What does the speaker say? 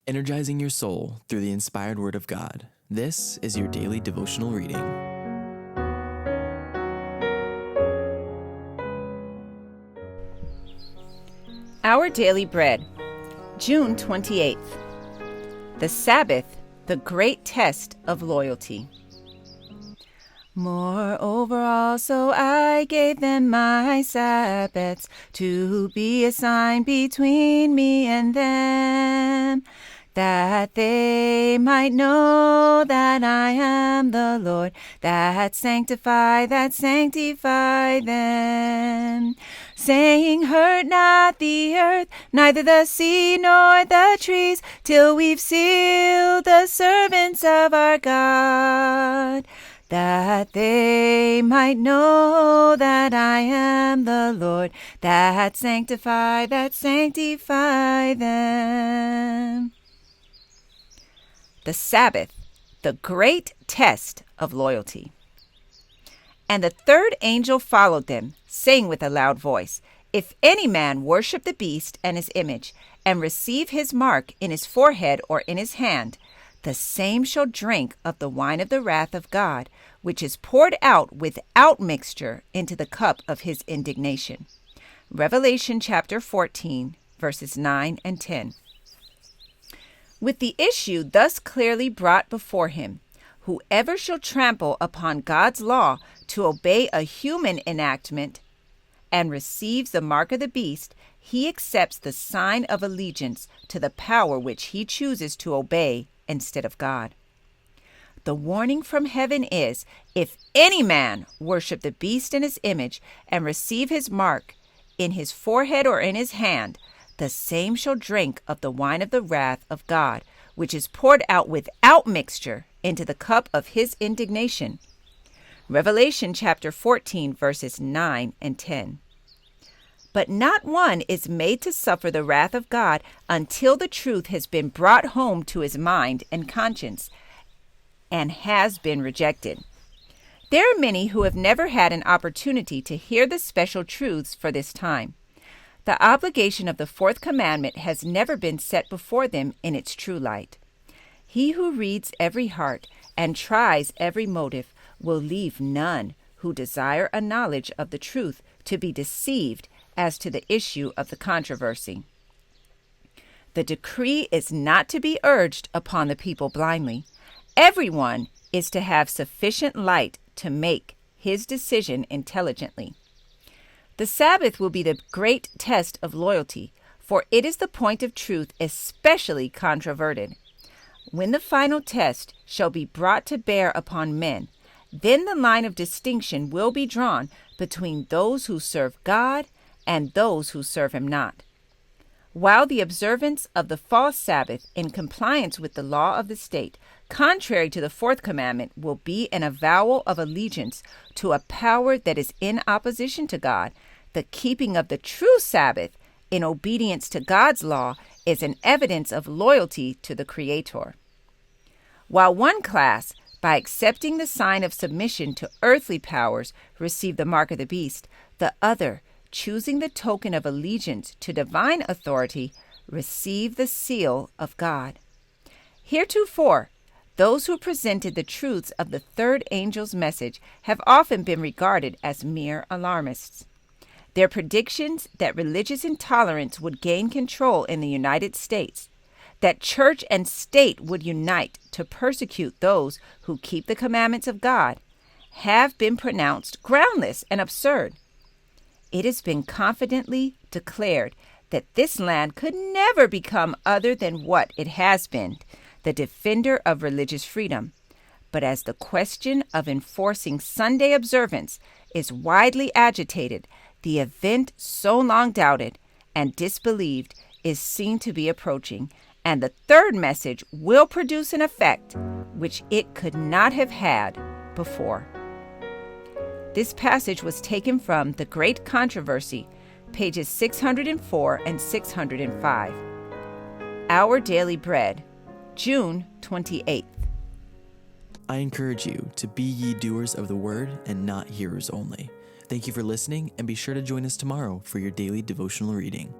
energizing your soul through the inspired Word of God. This is your daily devotional reading. Our Daily Bread, June 28th. The Sabbath, the great test of loyalty. Moreover also I gave them my Sabbaths to be a sign between me and them, that they might know that I am the Lord, that sanctify them. Saying, hurt not the earth, neither the sea nor the trees, till we've sealed the servants of our God, that they might know that I am the Lord, that sanctify them. The Sabbath, the great test of loyalty. And the third angel followed them, saying with a loud voice, If any man worship the beast and his image, and receive his mark in his forehead or in his hand, the same shall drink of the wine of the wrath of God, which is poured out without mixture into the cup of his indignation. Revelation chapter 14, verses 9 and 10. With the issue thus clearly brought before him, whoever shall trample upon God's law to obey a human enactment and receives the mark of the beast, he accepts the sign of allegiance to the power which he chooses to obey instead of God. The warning from heaven is, if any man worship the beast in his image and receive his mark in his forehead or in his hand, the same shall drink of the wine of the wrath of God, which is poured out without mixture into the cup of his indignation. Revelation chapter 14, verses 9 and 10. But not one is made to suffer the wrath of God until the truth has been brought home to his mind and conscience and has been rejected. There are many who have never had an opportunity to hear the special truths for this time. The obligation of the fourth commandment has never been set before them in its true light. He who reads every heart and tries every motive will leave none who desire a knowledge of the truth to be deceived as to the issue of the controversy. The decree is not to be urged upon the people blindly. Everyone is to have sufficient light to make his decision intelligently. The Sabbath will be the great test of loyalty, for it is the point of truth especially controverted. When the final test shall be brought to bear upon men, then the line of distinction will be drawn between those who serve God and those who serve him not. While the observance of the false Sabbath in compliance with the law of the state, contrary to the fourth commandment, will be an avowal of allegiance to a power that is in opposition to God, the keeping of the true Sabbath in obedience to God's law is an evidence of loyalty to the Creator. While one class, by accepting the sign of submission to earthly powers, receive the mark of the beast, the other, choosing the token of allegiance to divine authority, receive the seal of God. Heretofore, those who presented the truths of the third angel's message have often been regarded as mere alarmists. Their predictions that religious intolerance would gain control in the United States, that church and state would unite to persecute those who keep the commandments of God, have been pronounced groundless and absurd. It has been confidently declared that this land could never become other than what it has been, the defender of religious freedom. But as the question of enforcing Sunday observance is widely agitated, the event so long doubted and disbelieved is seen to be approaching, and the third message will produce an effect which it could not have had before. This passage was taken from The Great Controversy, pages 604 and 605. Our Daily Bread, June 28th. I encourage you to be ye doers of the word and not hearers only. Thank you for listening, and be sure to join us tomorrow for your daily devotional reading.